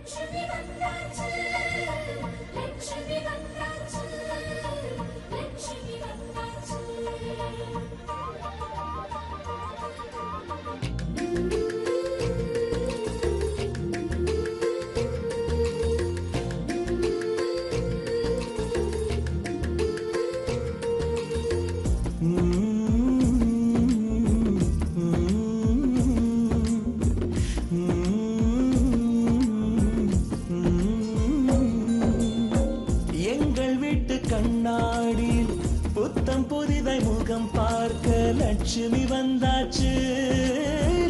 லட்சுமி வந்தாச்சு,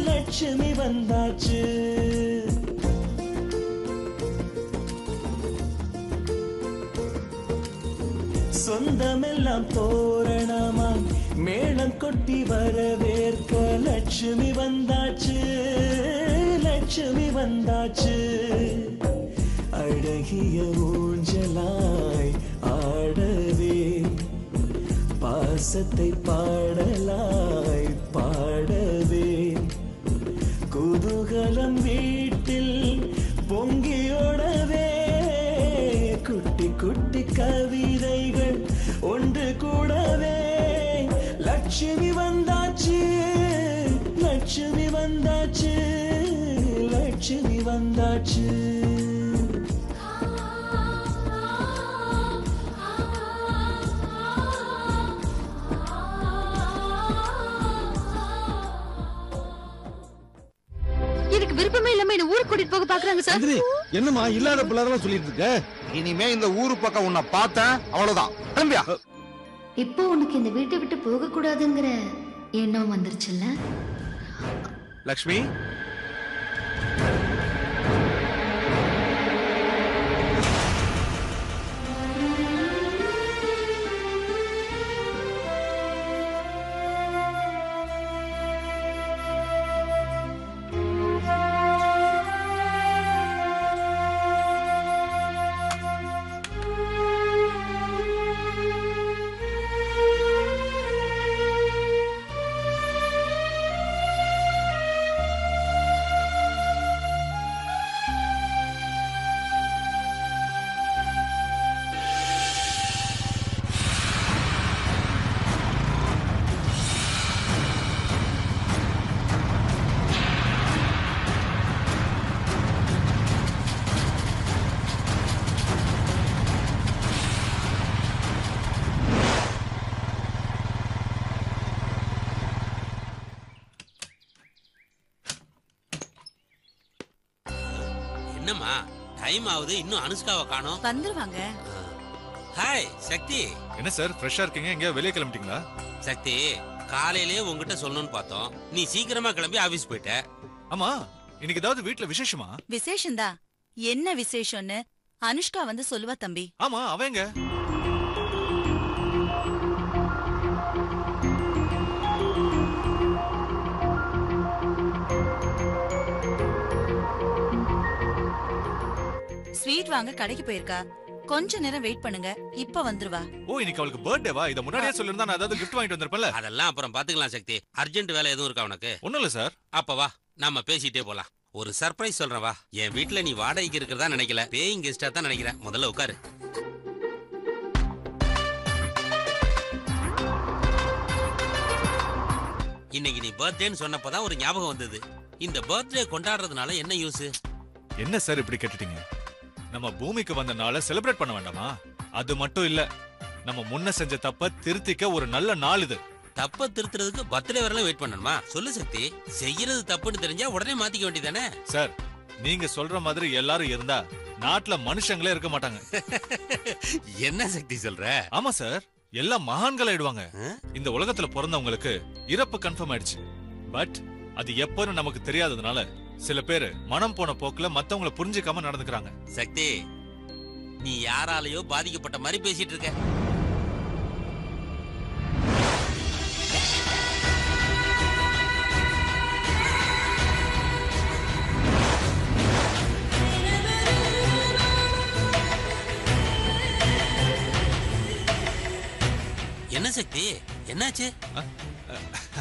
லட்சுமி வந்தாச்சு. சொந்தமெல்லாம் தோரணமா மேளம் கொட்டி வரவேற்க லட்சுமி வந்தாச்சு, லட்சுமி வந்தாச்சு. அழகிய ஊஞ்சலாய் ஆடவே பாசத்தை பாடலாய் பாடவே குதூகலம் வீட்டில் பொங்கியோடவே குட்டி குட்டி கவிதைகள் ஒன்று கூடவே லட்சுமி வந்தாச்சு, லட்சுமி வந்தாச்சு, லட்சுமி வந்தாச்சு. விருப்பமே இல்லாம என்ன ஊருக்கு கூட்டிட்டு போக பாக்குறாங்க சார். என்னமா இல்லாத பிள்ளைதான் சொல்லிட்டு இருக்க? இனிமே இந்த ஊரு பக்கம் உன்னை பார்த்தேன் அவ்வளவுதான். கிளம்பியா? இப்போ உனக்கு இந்த வீட்டை விட்டு போக கூடாதுங்கிற எண்ணம் வந்துருச்சுல்ல லக்ஷ்மி? என்னம்மா டைம் ஆகுது, இன்னும் அனுஷ்காவை காணோம். வந்துருவாங்க. ஹாய் சக்தி. என்ன சார் ஃப்ரெஷ்ஷா இருக்கீங்க? எங்க வெளியே கிளம்பிட்டீங்களா? சக்தி, காலையிலே உங்ககிட்ட சொல்லணும்னு பார்த்தோம், நீ சீக்கிரமா கிளம்பி ஆபீஸ் போயிட்ட. ஆமா, இன்னைக்கு ஏதாவது வீட்ல விசேஷமா? விசேஷம்தான். என்ன விசேஷம்னு அனுஷ்கா வந்து சொல்லுவா தம்பி. ஆமா, அவங்க ஸ்வீட் வாங்க கடைக்கு போயிருக்கா. கொஞ்ச நேரம் வெயிட் பண்ணுங்க, இப்ப வந்துருவா. ஓ, இன்னைக்கு அவளுக்கு பர்த்டேவா? இத முன்னாடியே சொல்லிருந்தா நான் ஏதாவது கிஃப்ட் வாங்கிட்டு வந்திருப்பேன்ல. அதெல்லாம் அப்புறம் பாத்துக்கலாம் சக்தி. அர்ஜென்ட் வேலை எதுவும் இருக்கா உனக்கு? ஒண்ணும் இல்ல சார். அப்ப வா, நாம பேசிட்டே போலாம். ஒரு சர்ப்ரைஸ் சொல்றேன் வா. என் வீட்டுல நீ வாடகைக்கு இருக்கிறதா நினைக்கல, பேயிங் கெஸ்டா தான் நினைக்கிறேன். முதல்ல உட்காரு. இன்னைக்கு நீ பர்த்டேன்னு சொன்னப்பதான் ஒரு ஞாபகம் வந்தது. இந்த பர்த்டே கொண்டாடுறதுனால என்ன யூஸ்? என்ன சார் இப்படி கேட்டுட்டீங்க? நம்ம பூமிக்கு வந்த நாளை செலிப்ரேட் பண்ண வேண்டாமா? அது மட்டும் இல்ல, நம்ம முன்ன செஞ்ச தப்ப திருத்திக்க ஒரு நல்ல நாள் இது. தப்ப திருத்துறதுக்கு பர்த்டே வரலாம் வெயிட் பண்ணணுமா? சொல்லு சக்தி. செய்யறது தப்புன்னு தெரிஞ்சா உடனே மாத்திக்க வேண்டியதானே? சார், நீங்க சொல்ற மாதிரி எல்லாரும் இருந்தா நாட்டுல மனுஷங்களே இருக்க மாட்டாங்க. என்ன சக்தி சொல்ற? ஆமா சார், எல்லாம் மகான்கள் ஆயிடுவாங்க. இந்த உலகத்துல பிறந்தவங்களுக்கு இறப்பு கன்ஃபார்ம் ஆயிடுச்சு. பட் அது எப்பன்னு நமக்கு தெரியாததுனால சில பேரு மனம் போன போக்குல மத்தவங்கள புரிஞ்சுக்காம நடந்துக்கிறாங்க. சக்தி, நீ யாராலையோ பாதிக்கப்பட்ட மாதிரி பேசிட்டு இருக்க. என்ன சக்தி, என்னாச்சு?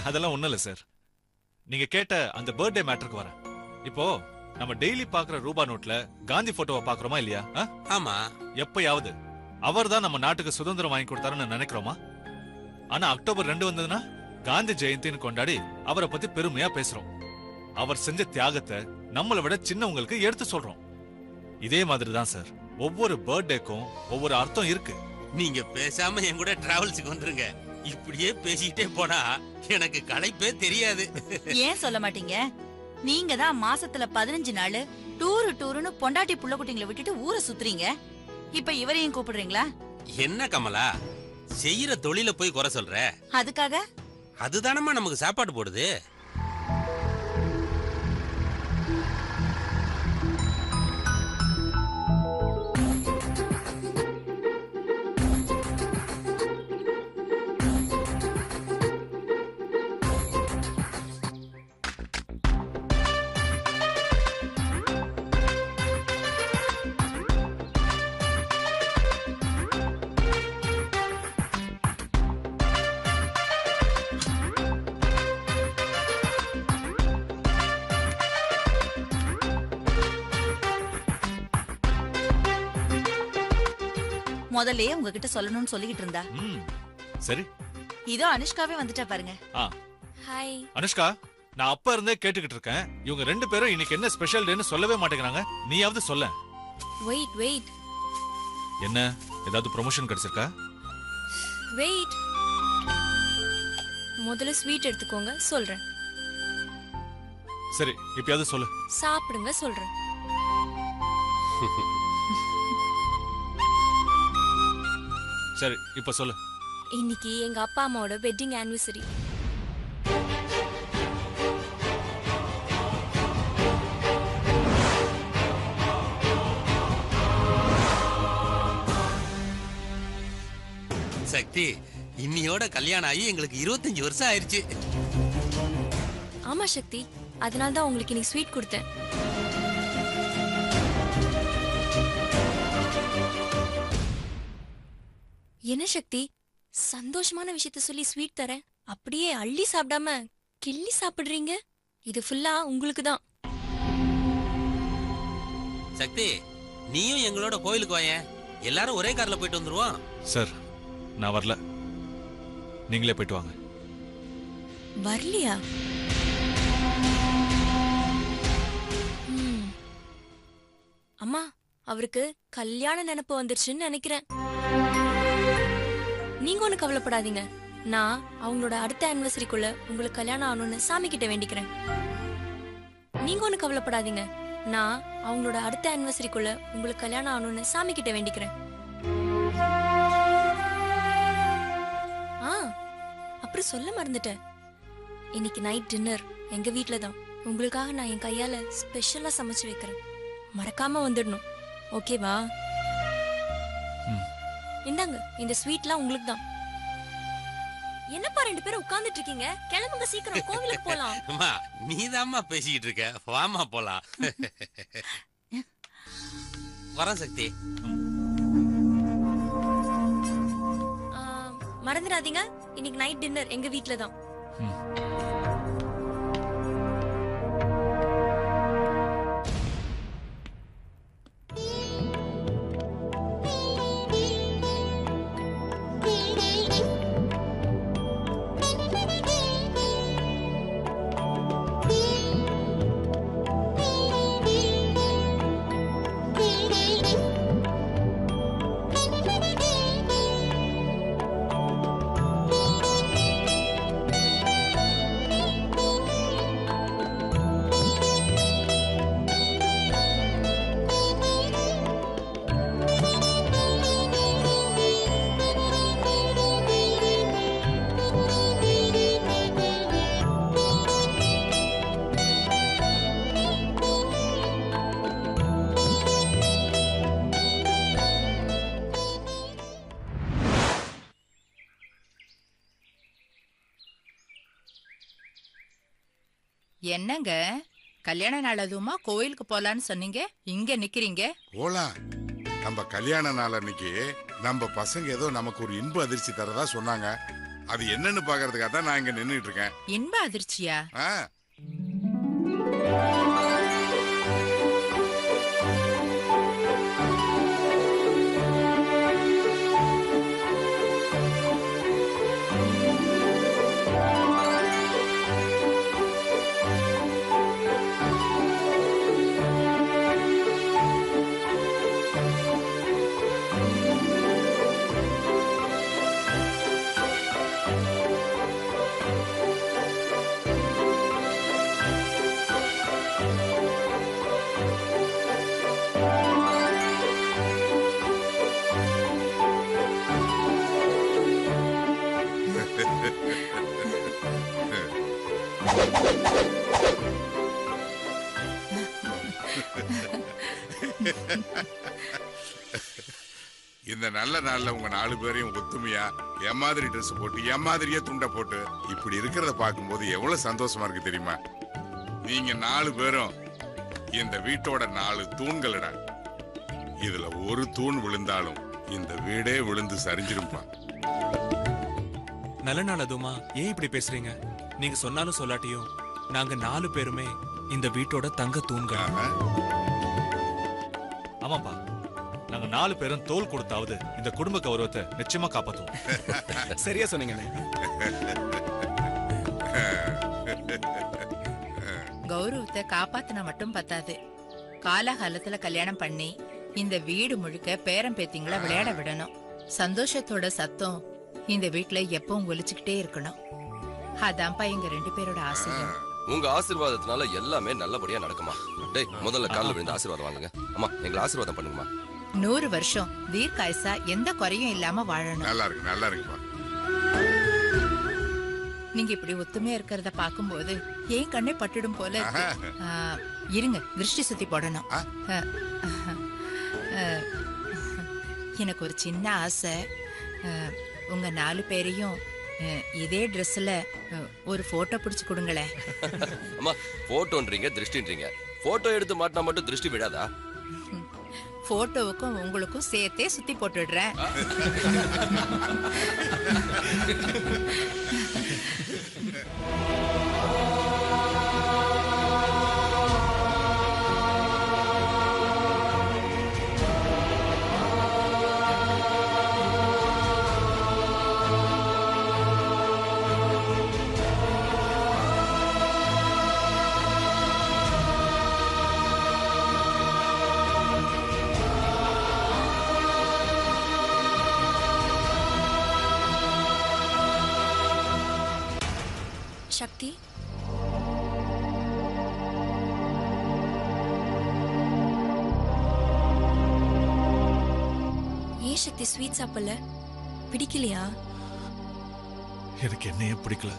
அதெல்லாம் ஒண்ணும் இல்ல சார். நீங்க கேட்ட அந்த பர்த்டே மேட்டருக்கு வரேன். இப்போ நம்ம டெய்லி பாக்குற ரூபா நோட்ல காந்தி போட்டோவை பாக்குறோமா இல்லையா? ஆமா. எப்பயாவது அவர் தான் நம்ம நாட்டுக்கு சுதந்திரம் வாங்கி கொடுத்தாருன்னு நினைக்கிறோமா? ஆனா அக்டோபர் 2 வந்ததுன்னா காந்தி ஜெயந்தின்னு கொண்டாடி அவரை பத்தி பெருமையா பேசுறோம். அவர் செஞ்ச தியாகத்தை நம்மளை விட சின்னவங்களுக்கு எடுத்து சொல்றோம். இதே மாதிரி தான் சார் ஒவ்வொரு பர்த்டேக்கும் ஒவ்வொரு அர்த்தம் இருக்கு. நீங்க பேசாம என் கூட டிராவல்ஸுக்கு வந்துருங்க. இப்படியே பேசிக்கிட்டே போனா எனக்கு களைப்பே தெரியாது. ஏன் சொல்ல மாட்டீங்க? நீங்க தான் மாசத்துல 15 நாள் டூருன்னு பொண்டாட்டி புள்ள குட்டிங்களை விட்டுட்டு ஊரை சுத்துறீங்க. இப்ப இவரையும் கூப்பிடுறீங்களா? என்ன கமலா, செய்யற தொழில போய் குறை சொல்ற? அதுக்காக அதுதானமா நமக்கு சாப்பாடு போடுது. முதல்லயே உங்ககிட்ட சொல்லணும்னு சொல்லிக்கிட்டு இருந்தா. சரி, இதோ அனுஷ்காவே வந்துட்டா பாருங்க. ஹாய் அனுஷ்கா, நான் அப்ப இருந்தே கேட்டுக்கிட்டு இருக்கேன். இவங்க 2 பேரும் இன்னைக்கு என்ன ஸ்பெஷல் டேன்னு சொல்லவே மாட்டேங்கிறாங்க. நீயாவது சொல்ல. வெயிட் என்ன, ஏதாவது ப்ரமோஷன் கிடைச்சிருக்கா? வெயிட், முதல்ல ஸ்வீட் எடுத்துக்கோங்க சொல்றேன். சரி, இப்பயாவது சொல்லு. சாப்பிடுங்க சொல்றேன். சரி, இப்ப சொல்லு. இன்னைக்கு எங்க அப்பா அம்மாவோட வெட்டிங் ஆனிவர்சரி. சக்தி, இன்னியோட கல்யாணம் ஆகி எங்களுக்கு 25 வருஷம் ஆயிருச்சு. ஆமா சக்தி, அதனால தான் உங்களுக்கு இன்னைக்கு ஸ்வீட் கொடுத்தேன். என்ன சக்தி, சந்தோஷமான விஷயத்த சொல்லி ஸ்வீட் தரேன், அப்படியே அள்ளி சாப்பிடாம கிள்ளி சாப்பிடுறீங்க. இது ஃபுல்லா உங்களுக்கு தான். சக்தி, நீயும் எங்களோட கோயிலுக்கு வாயேன். எல்லாரும் ஒரே கார்ல போயிட்டு வந்துருவோம். சார், நான் வரல. நீங்களே போயிட்டு வாங்க. வரலையா? அம்மா, அவருக்கு கல்யாண நினைப்பு வந்துருச்சுன்னு நினைக்கிறேன். நீங்க ஒண்ணு கவலைப்படாதீங்க. நான் அவங்களோட அடுத்த ஆனிவர்சரிக்குள்ள உங்களுக்கு கல்யாணம் ஆகணும்னு சாமி கிட்ட வேண்டிக்கிறேன். நீங்க ஒண்ணு கவலைப்படாதீங்க. நான் அவங்களோட அடுத்த ஆனிவர்சரிக்குள்ள உங்களுக்கு கல்யாணம் ஆகணும்னு சாமி கிட்ட வேண்டிக்கிறேன். அப்புறம் சொல்ல மறந்துட்டேன். இன்னைக்கு நைட் டின்னர் எங்க வீட்ல தான். உங்களுக்காக நான் என் கையால ஸ்பெஷலா சமைச்சு வைக்கிறேன். மறக்காம வந்துடணும். ஓகேவா? இந்தாங்க, இந்த ஸ்வீட்லாம் உங்களுக்கு தான். என்னப்பா 2 பேரும் உட்கார்ந்துட்டு இருக்கீங்க? கிளம்புங்க சீக்கிரம், கோவிலுக்கு போலாம். அம்மா, நீதாம்மா பேசிக்கிட்டு இருக்க. வாமா போலாம். வரேன் சக்தி. மறந்துடாதீங்க, இன்னைக்கு நைட் டின்னர் எங்க வீட்ல தான். என்னங்க, கல்யாண நாள் அதுவுமா கோயிலுக்கு போலான்னு சொன்னீங்க, இங்க நிக்கிறீங்க? போலாம். நம்ம கல்யாண நாள் அன்னைக்கு நம்ம பசங்க ஏதோ நமக்கு ஒரு இன்ப அதிர்ச்சி தரதா சொன்னாங்க. அது என்னன்னு பாக்குறதுக்காக தான் நான் இங்க நின்னுட்டு இருக்கேன். இன்ப அதிர்ச்சியா? இந்த நல்ல நாள்ல உங்க 4 பேரையும் ஒத்துமையா என் மாதிரி ட்ரெஸ் போட்டு என் மாதிரியே துண்டை போட்டு இப்படி இருக்கிறத பார்க்கும்போது எவ்வளவு சந்தோஷமா இருக்கு தெரியுமா? நீங்க 4 பேரும் இந்த வீட்டோட 4 தூண்களடா. இதுல ஒரு தூண் விழுந்தாலும் இந்த வீடே விழுந்து சரிஞ்சிருப்பா. நல்ல நாள் அதுமா, ஏன் இப்படி பேசுறீங்க? நீங்க சொன்னாலும் சொல்லாட்டியும் நாங்க 4 பேருமே இந்த வீட்டோட தங்க தூண்கள். ஆமாப்பா, நாங்க 4 பேரும் தோல் கொடுத்தாவது இந்த குடும்ப கௌரவத்தை நிச்சயமா காப்பாத்துவோம். சரியா சொன்னீங்க. கௌரவத்தை காப்பாத்தினா மட்டும் பத்தாது, காலகாலத்துல கல்யாணம் பண்ணி இந்த வீடு முழுக்க பேரம் பேத்திங்கள விளையாட விடணும். சந்தோஷத்தோட சத்தம் இந்த வீட்டுல எப்பவும் ஒலிச்சுக்கிட்டே இருக்கணும். அதான்ப்பா எங்க 2 பேரோட ஆசையும். உங்க ஆசீர்வாதத்தினால எல்லாமே நல்லபடியா நடக்குமா? டேய், முதல்ல கால்ல விழுந்து ஆசீர்வாதம் வாங்குங்க. அம்மா, எங்களை ஆசீர்வாதம் பண்ணுங்கம்மா. 100 வருஷம் தீர்க்காயசா எந்த குறையும் இல்லாம வாழணும். நல்லா இருக்கு, நல்லா இருக்குப்பா. நீங்க இப்படி ஒத்துமையா இருக்கிறத பாக்கும்போது ஏன் கண்ணே பட்டுடும் போல இருக்கு. இருங்க, திருஷ்டி சுத்தி போடணும். எனக்கு ஒரு சின்ன ஆசை. உங்க 4 பேரையும் இதே ட்ரெஸ்ல ஒரு போட்டோ பிடிச்சு கொடுங்களேன். அம்மா, போட்டோன்றீங்க திருஷ்டின்றீங்க. போட்டோ எடுத்து மாட்டினா மட்டும் திருஷ்டி விடாதா? போட்டோவுக்கும் உங்களுக்கும் சேர்த்தே சுத்தி போட்டுடுறேன். சக்தி, ஏன் சக்தி ஸ்வீட் சாப்பிடல? பிடிக்கலையா? எனக்கு என்னையே பிடிக்கல.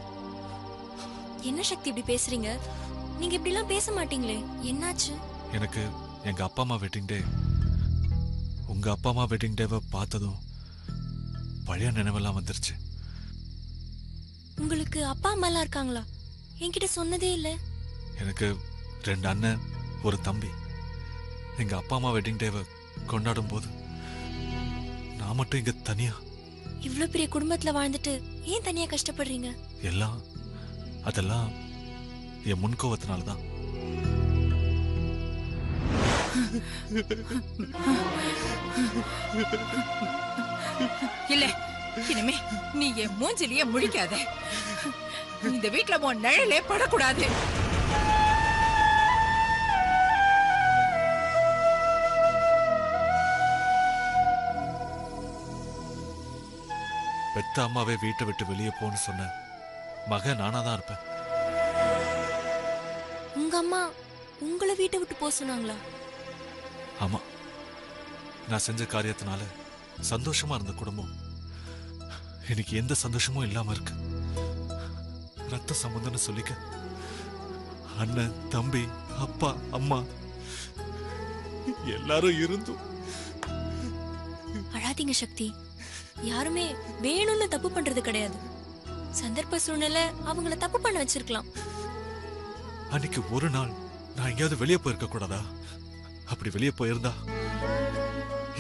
என்ன சக்தி இப்படி பேசுறீங்க? நீங்க இப்படி எல்லாம் பேச மாட்டீங்களே, என்னாச்சு? எனக்கு எங்க அப்பா அம்மா வெட்டிங் டே, உங்க அப்பா அம்மா வெட்டிங் டேவை பார்த்ததும் பழைய நினைவெல்லாம் வந்துருச்சு. உங்களுக்கு அப்பா அம்மா எல்லாம் இருக்காங்களா? என்கிட்ட சொன்னதே இல்ல. எனக்கு 2 அண்ணன், ஒரு தம்பி. எங்க அப்பா அம்மா வெட்டிங் டேவை கொண்டாடும் போது நான் மட்டும் இங்க தனியா. இவ்ளோ பெரிய குடும்பத்துல வாழ்ந்துட்டு ஏன் தனியா கஷ்டப்படுறீங்க? அதெல்லாம் என் முன்கோவத்தினால்தான். இல்ல, இனிமே நீ என் மூஞ்சிலேயே முழிக்காத. இந்த வீட்டுல உன் நிழலே படக்கூடாது. பெத்த அம்மாவே வீட்டை விட்டு வெளியே போன்னு சொன்ன மகன் நானாதான் இருப்பேன். உங்க அம்மா உங்களை வீட்டை விட்டு போக சொன்னாங்களா? ஆமா, நான் செஞ்ச காரியத்தினால சந்தோஷமா இருந்த குடும்பம் எனக்கு எந்த சந்தோஷமும் இல்லாம இருக்கு. ரத்த சம்பந்தம்னு சொல்லிக்க அண்ணன், தம்பி, அப்பா, அம்மா எல்லாரும் இருந்தும். அழாதீங்க சக்தி. யாருமே வேணும்னு தப்பு பண்றது கிடையாது. சந்தர்ப்ப சூழ்நிலை அவங்கள தப்பு பண்ண வச்சிருக்கலாம். அன்னைக்கு ஒரு நாள் நான் எங்கேயாவது வெளியே போயிருக்க கூடாதா? அப்படி வெளியே போயிருந்தா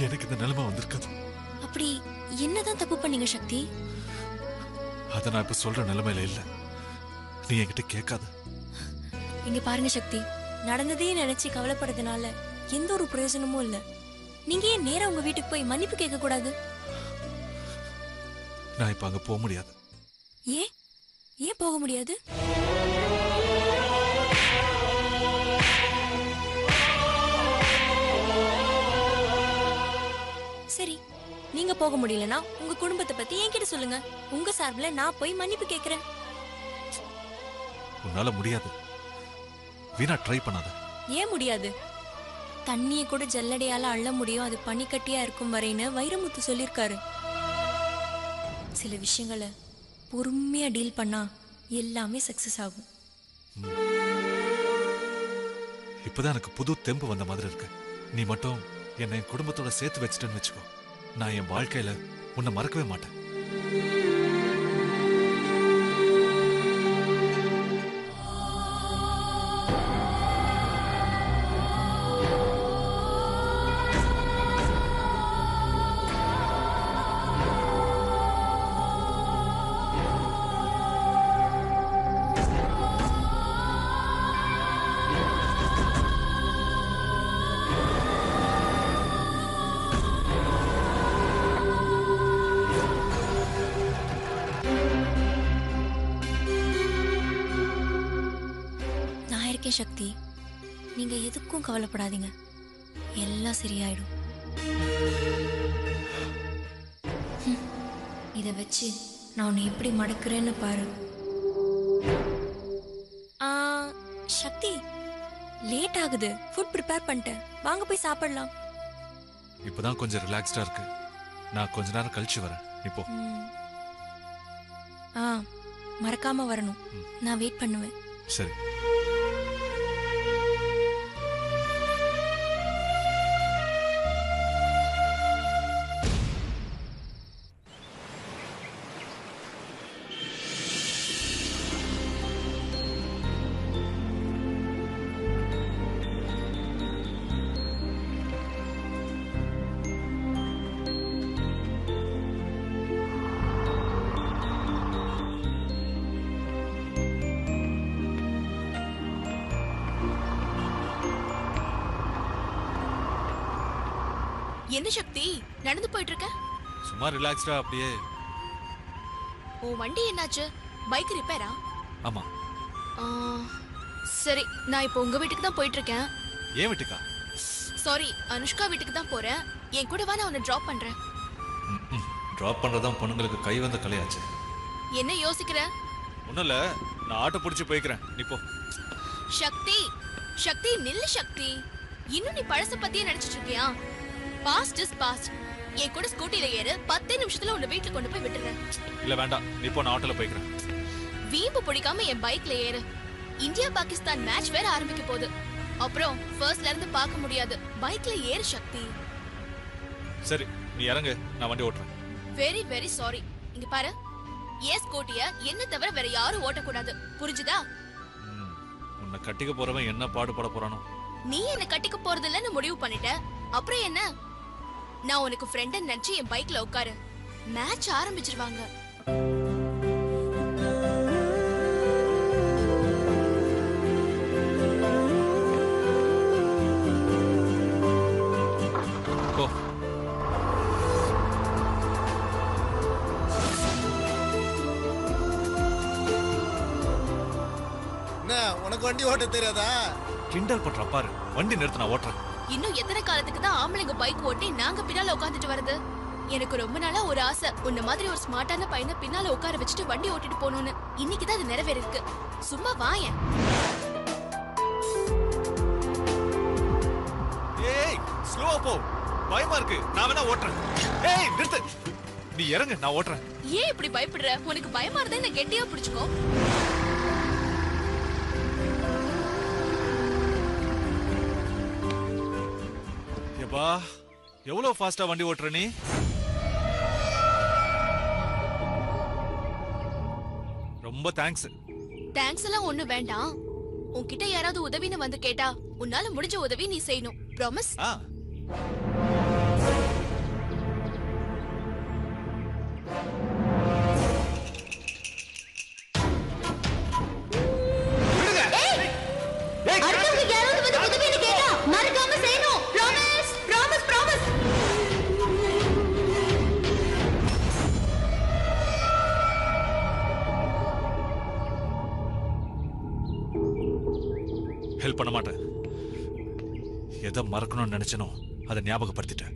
எனக்கு இந்த நிலைமை வந்திருக்காது. அப்படி என்னதான் தப்பு பண்ணீங்க சக்தி? அத நான் இப்ப சொல்ற நிலைமையில இல்ல. நீ என்கிட்ட கேட்காத. இங்க பாருங்க சக்தி, நடந்ததே நினைச்சு கவலைப்படுறதுனால எந்த ஒரு பிரயோஜனமும் இல்ல. நீங்க ஏன் நேரா உங்க வீட்டுக்கு போய் மன்னிப்பு கேட்க கூடாது? நான் இப்ப அங்க போக முடியாது. ஏன் ஏன் போக முடியாது? சரி, நீங்க போக முடியலனா உங்க குடும்பத்தை பத்தி என்கிட்ட சொல்லுங்க. உங்க சார்பில நான் போய் மன்னிப்பு கேக்குறேன். உன்னால முடியாது. வீணா ட்ரை பண்ணாத. ஏன் முடியாது? தண்ணிய கூட ஜல்லடையால அள்ள முடியும், அது பனிக்கட்டியா இருக்கும் வரைன்னு வைரமுத்து சொல்லிருக்காரு. சில விஷயங்களை பொறுமையா டீல் பண்ணா எல்லாமே சக்சஸ் ஆகும். இப்பதான் எனக்கு புது தெம்பு வந்த மாதிரி இருக்கு. நீ மட்டும் என்னை என் குடும்பத்தோட சேர்த்து வச்சுட்டேன்னு வச்சுக்கோ, நான் என் வாழ்க்கையில உன்னை மறக்கவே மாட்டேன். சக்தி, நீங்க எதுக்கும் கவலைப்படாதீங்க, எல்லாம் சரியாயிடும். இத வச்சு நான் உன்னை எப்படி மடக்குறேன்னு பாரு. சக்தி, லேட் ஆகுது, ஃபுட் ப்ரிப்பேர் பண்ணிட்டேன், வாங்க போய் சாப்பிடலாம். இப்பதான் கொஞ்சம் ரிலாக்ஸ்டா இருக்கு, நான் கொஞ்ச நேரம் கழிச்சு வரேன். இப்போ மறக்காம வரணும், நான் வெயிட் பண்ணுவேன். சரி. என்ன சக்தி, நடந்து போயிட்டு இருக்க? சும்மா ரிலாக்ஸ்டா அப்படியே. உன் வண்டி என்னாச்சு? பைக் ரிப்பேரா? ஆமா. சரி, நான் இப்போ உங்க வீட்டுக்கு தான் போயிட்டு இருக்கேன். ஏன் வீட்டுக்கா? சாரி, அனுஷ்கா வீட்டுக்கு தான் போறேன். என் கூட வா, நான் உன்னை டிராப் பண்றேன். டிராப் பண்றதும் பொண்ணுங்களுக்கு கை வந்த கலையாச்சு. என்ன யோசிக்கிற? ஒண்ணும் இல்ல, நான் ஆட்டோ பிடிச்சு போய்க்கிறேன், நீ போ. சக்தி, சக்தி நில்லு சக்தி, இன்னும் நீ பழச பத்தியே நினைச்சிட்டு இருக்கியா? Past is past. என் கூட ஸ்கூட்டில ஏறு, 10 நிமிஷத்துல உன்னை வீட்டுல கொண்டு போய் விட்டுறேன். இல்ல வேண்டாம், நீ போ, நான் ஆட்டோல போய்க்கிறேன். வீம்பு பிடிக்காம என் பைக்ல ஏறு. இந்தியா பாகிஸ்தான் மேட்ச் வேற ஆரம்பிக்க போகுது, அப்புறம் ஃபர்ஸ்ட்ல இருந்து பார்க்க முடியாது. பைக்ல ஏறு சக்தி. சரி, நீ இறங்கு, நான் வண்டி ஓட்டுறேன். Very very sorry. இங்க பாரு, ஏன் ஸ்கூட்டிய என்ன தவிர வேற யாரும் ஓட்டக்கூடாது, புரிஞ்சுதா? உன்னை கட்டிக்க போறவன் என்ன பாடுபட போறானோ. நீ என்ன கட்டிக்க போறது இல்லன்னு முடிவு பண்ணிட்ட, அப்புறம் என்ன? நான் உனக்கு ஃப்ரெண்ட் நினைச்சு என் பைக்ல உட்காரு, மேட்ச் ஆரம்பிச்சிருவாங்க. உனக்கு வண்டி ஓட்ட தெரியாதா? கிண்டல் பண்ற பாரு, வண்டி நிறுத்து, நான் ஓட்டுறேன். இன்னும் எத்தனை காலத்துக்கு தான் ஆம்பளைங்க பைக் ஓட்டி நாங்க பின்னால உட்காந்துட்டு வரது? எனக்கு ரொம்ப நாளா ஒரு ஆசை, உன்ன மாதிரி ஒரு ஸ்மார்ட்டான பையனை பின்னால உட்கார வச்சுட்டு வண்டி ஓட்டிட்டு போகணும்னு. இன்னைக்குதான் அது நிறைவேறிருக்கு. சும்மா வாயேன். ஏய், ஸ்லோவா போ, பயமா இருக்கு, நான் வேணா ஓட்டுறேன். ஏய் நிறுத்து, நீ இறங்கு, நான் ஓட்டுறேன். ஏன் இப்படி பயப்படுற? உனக்கு பயமா இருந்தா என்ன கெட்டியா பிடிச்சுக்கோ. எப்பா, எவ்வளவு ஃபாஸ்டா வண்டி ஓட்டுற நீ? ரொம்ப தேங்க்ஸ். தேங்க்ஸ் எல்லாம் ஒண்ணு வேண்டாம். உன்கிட்ட யாராவது உதவின்னு வந்து கேட்டா உன்னால முடிஞ்ச உதவி நீ செய்யணும். ப்ராமிஸ்? ஹெல்ப் பண்ண மாட்டேன். எதை மறக்கணும்னு நினைச்சனோ அதை ஞாபகப்படுத்திட்டேன்.